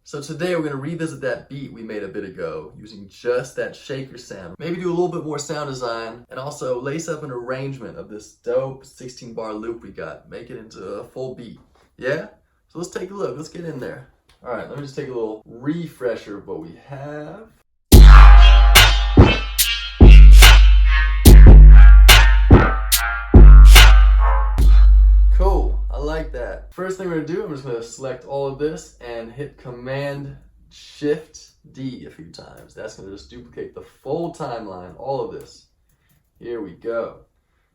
So today we're going to revisit that beat we made a bit ago using just that shaker sound. Maybe do a little bit more sound design and also lace up an arrangement of this dope 16-bar loop we got. Make it into a full beat. Yeah? So let's take a look. Let's get in there. Alright, let me just take a little refresher of what we have. Cool, I like that. First thing we're gonna do, I'm just gonna select all of this and hit Command Shift D a few times. That's gonna just duplicate the full timeline, all of this. Here we go.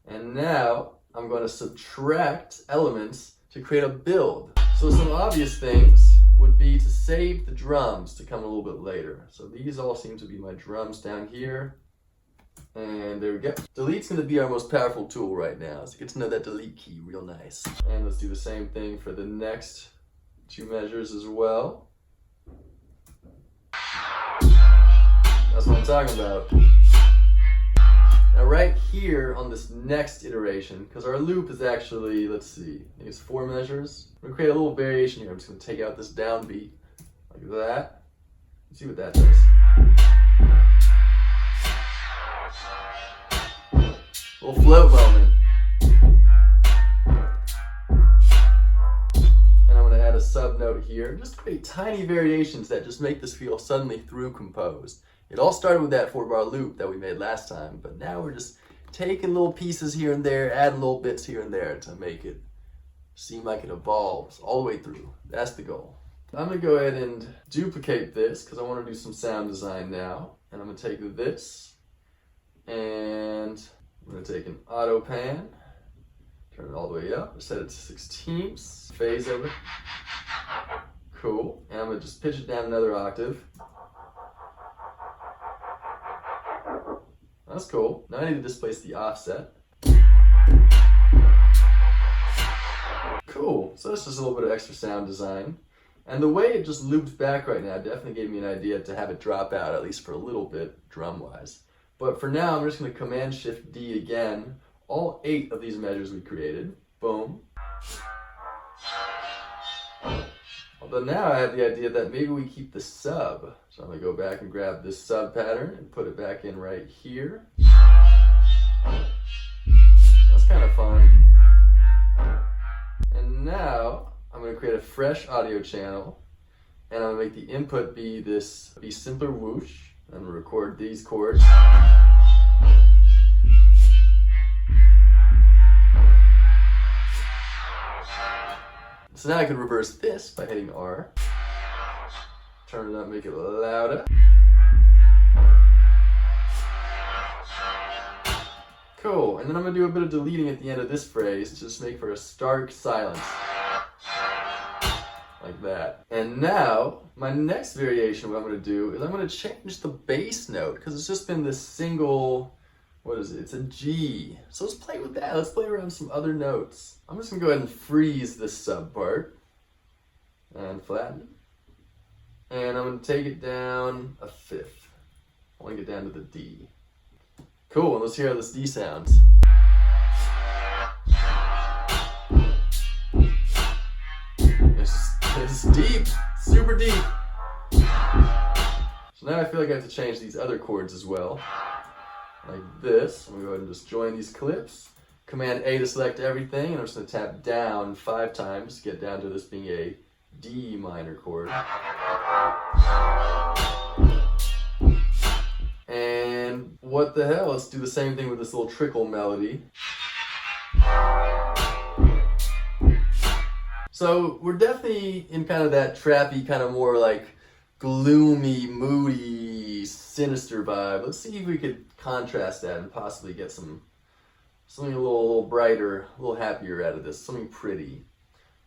And now I'm gonna subtract elements to create a build. So some obvious things would be to save the drums to come a little bit later. So these all seem to be my drums down here. And there we go. Delete's going to be our most powerful tool right now. So get to know that delete key real nice. And let's do the same thing for the next two measures as well. That's what I'm talking about. Now right here on this next iteration, because our loop is actually, let's see, I think it's 4 measures. I'm going to create a little variation here. I'm just going to take out this downbeat like that. Let's see what that does. Little float moment. And I'm going to add a sub note here. Just create tiny variations that just make this feel suddenly through composed. It all started with that 4-bar loop that we made last time, but now we're just taking little pieces here and there, adding little bits here and there to make it seem like it evolves all the way through. That's the goal. I'm going to go ahead and duplicate this because I want to do some sound design now. And I'm going to take this and I'm going to take an auto pan, turn it all the way up, set it to 16ths, phase over. Cool. And I'm going to just pitch it down another octave. That's cool. Now I need to displace the offset. Cool. So that's just a little bit of extra sound design. And the way it just loops back right now definitely gave me an idea to have it drop out, at least for a little bit, drum-wise. But for now, I'm just going to Command Shift D again, all 8 of these measures we created. Boom. Although now I have the idea that maybe we keep the sub. So I'm going to go back and grab this sub pattern and put it back in right here. That's kind of fun. And now I'm going to create a fresh audio channel. And I'm going to make the input be this be simpler whoosh. I'm going to record these chords. So now I can reverse this by hitting R. Turn it up, make it louder. Cool, and then I'm going to do a bit of deleting at the end of this phrase to just make for a stark silence. Like that. And now, my next variation, what I'm going to do is I'm going to change the bass note because it's just been this single, what is it? It's a G. So let's play with that. Let's play around some other notes. I'm just going to go ahead and freeze this sub part and flatten. And I'm going to take it down a 5th. I want to get down to the D. Cool, and let's hear how this D sounds. It's deep, super deep. So now I feel like I have to change these other chords as well. Like this. I'm going to go ahead and just join these clips. Command A to select everything, and I'm just going to tap down 5 times to get down to this being a D minor chord. And what the hell? Let's do the same thing with this little trickle melody. So we're definitely in kind of that trappy, kind of more like gloomy, moody, sinister vibe. Let's see if we could contrast that and possibly get something a little brighter, a little happier out of this, something pretty.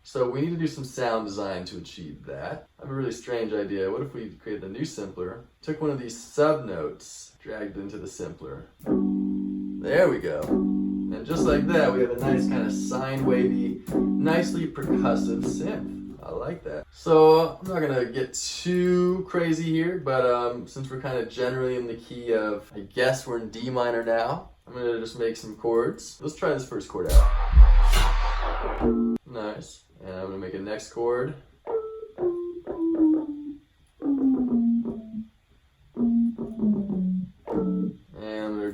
So we need to do some sound design to achieve that. I have a really strange idea. What if we created a new simpler, took one of these sub notes, dragged it into the simpler. There we go. And just like that, we have a nice kind of sine wavy, nicely percussive synth. I like that. So I'm not gonna get too crazy here, but since we're kind of generally in the key of, I guess we're in D minor now, I'm gonna just make some chords. Let's try this first chord out. Nice. And I'm gonna make a next chord.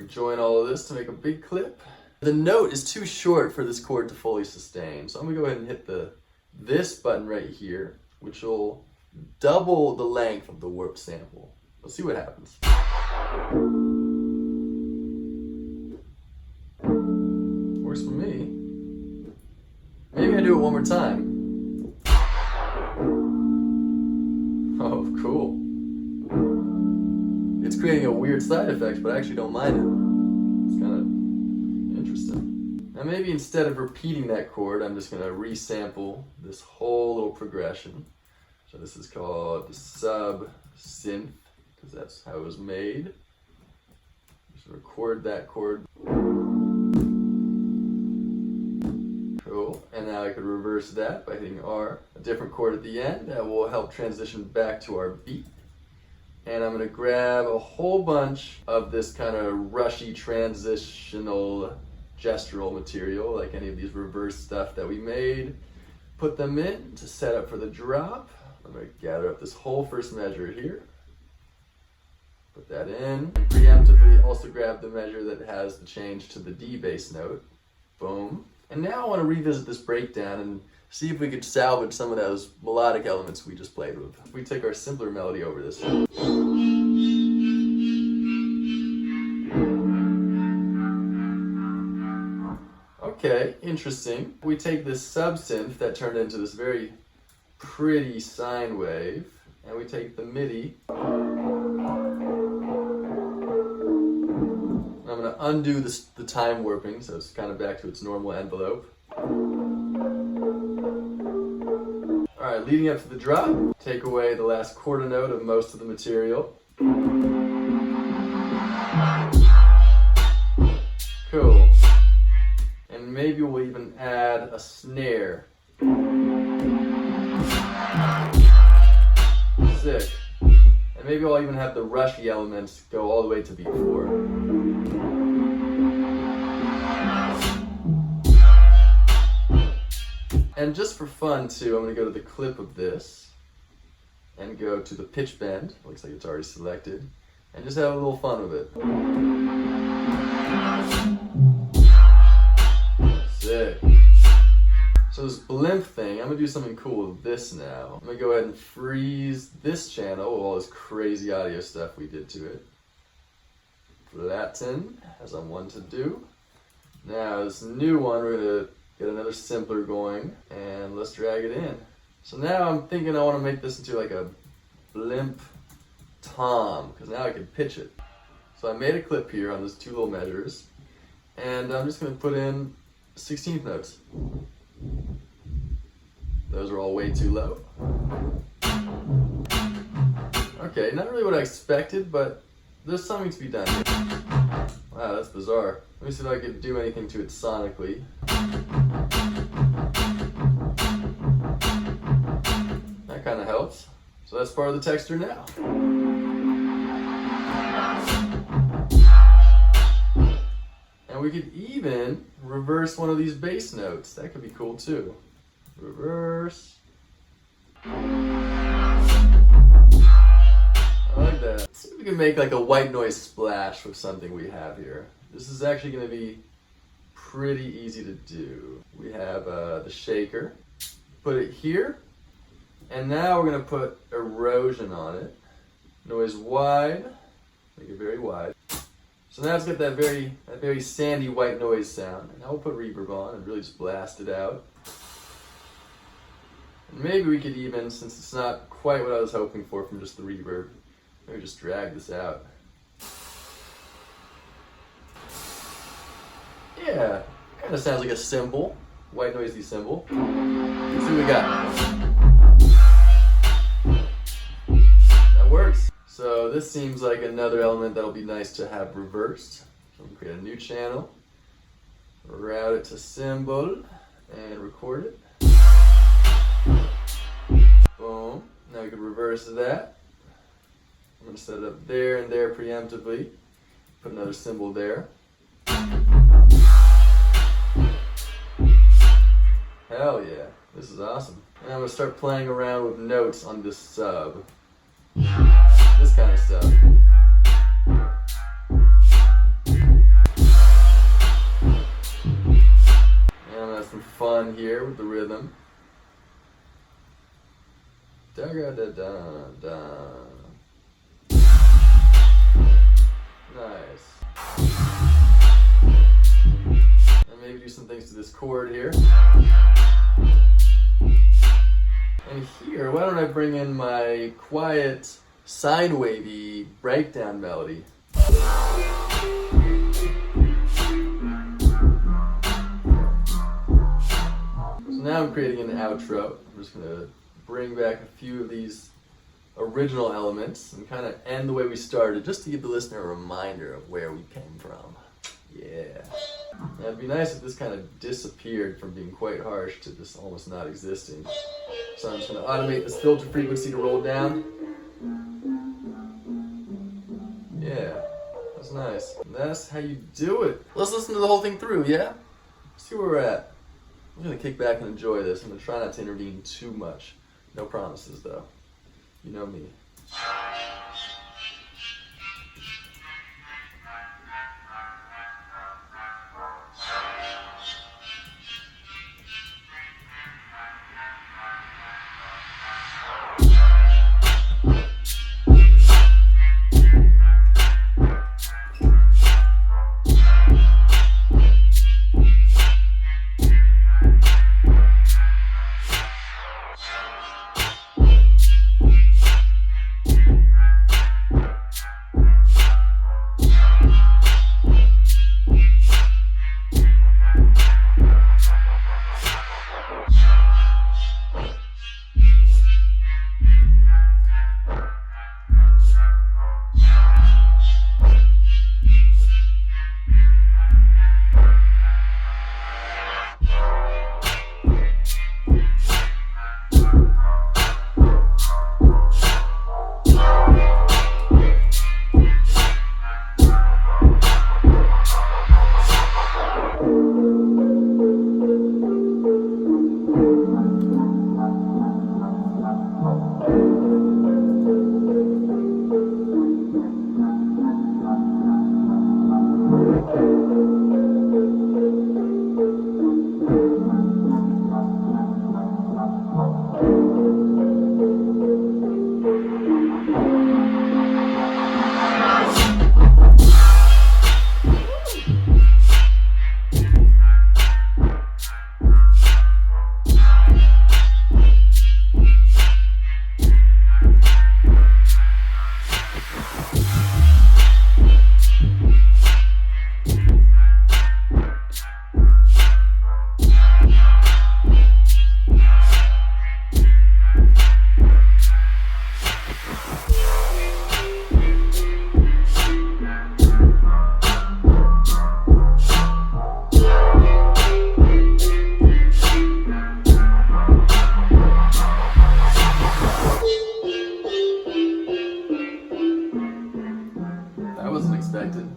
join all of this to make a big clip. The note is too short for this chord to fully sustain, so I'm gonna go ahead and hit this button right here, which will double the length of the warp sample. Let's see what happens. Works for me. Maybe I do it one more time. Oh, cool. It's creating a weird side effect, but I actually don't mind it. It's kind of interesting. Now maybe instead of repeating that chord, I'm just going to resample this whole little progression. So this is called the sub synth, because that's how it was made. Just record that chord. Cool. And now I could reverse that by hitting R, a different chord at the end that will help transition back to our beat. And I'm going to grab a whole bunch of this kind of rushy transitional gestural material, like any of these reverse stuff that we made, put them in to set up for the drop. I'm going to gather up this whole first measure here, put that in, and preemptively also grab the measure that has the change to the D bass note. Boom. And now I want to revisit this breakdown and see if we could salvage some of those melodic elements we just played with. If we take our simpler melody over this. Okay, interesting. We take this sub-synth that turned into this very pretty sine wave, and we take the MIDI. I'm going to undo the time warping, so it's kind of back to its normal envelope. Alright, leading up to the drop, take away the last quarter note of most of the material. Cool. And maybe we'll even add a snare. Sick. And maybe I'll even have the rushy elements go all the way to beat 4. And just for fun too, I'm going to go to the clip of this and go to the pitch bend. Looks like it's already selected. And just have a little fun with it. Sick. So this blimp thing, I'm going to do something cool with this now. I'm going to go ahead and freeze this channel with all this crazy audio stuff we did to it. Flatten, as I'm one to do. Now this new one, we're going to get another simpler going, and let's drag it in. So now I'm thinking I want to make this into like a blimp tom, because now I can pitch it. So I made a clip here on those two little measures, and I'm just going to put in 16th notes. Those are all way too low. Okay, not really what I expected, but there's something to be done here. Wow, that's bizarre. Let me see if I can do anything to it sonically. That kind of helps. So that's part of the texture now. And we could even reverse one of these bass notes. That could be cool too. Reverse. I like that. Let's see if we can make like a white noise splash with something we have here. This is actually going to be pretty easy to do. We have the shaker. Put it here. And now we're going to put erosion on it. Noise wide. Make it very wide. So now it's got that very sandy white noise sound. And now we'll put reverb on and really just blast it out. And maybe we could even, since it's not quite what I was hoping for from just the reverb, maybe just drag this out. Yeah, kind of sounds like a cymbal, white noisy cymbal. Let's see what we got. That works. So this seems like another element that'll be nice to have reversed. So I'm going to create a new channel, route it to cymbal, and record it. Boom. Now we can reverse that. I'm going to set it up there and there preemptively. Put another cymbal there. Hell yeah. This is awesome. And I'm going to start playing around with notes on this sub. This kind of stuff. fun here with the rhythm. Da da da da da. Nice. And maybe do some things to this chord here. And here, why don't I bring in my quiet, sine wavy breakdown melody. So now I'm creating an outro. I'm just gonna bring back a few of these original elements and kind of end the way we started, just to give the listener a reminder of where we came from. Yeah. Now, it'd be nice if this kind of disappeared from being quite harsh to just almost not existing. So I'm just going to automate this filter frequency to roll down. Yeah, that's nice. And that's how you do it. Let's listen to the whole thing through, yeah? See where we're at. I'm going to kick back and enjoy this. I'm going to try not to intervene too much. No promises, though. You know me.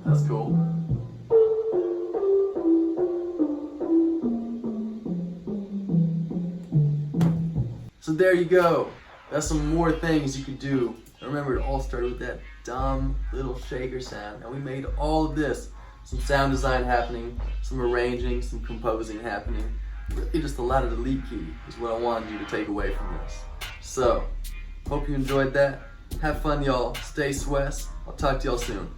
That's cool. So there you go. That's some more things you could do. And remember, it all started with that dumb little shaker sound. And we made all of this. Some sound design happening, some arranging, some composing happening. Really just a lot of the lead key is what I wanted you to take away from this. So, hope you enjoyed that. Have fun, y'all. Stay Swess. I'll talk to y'all soon.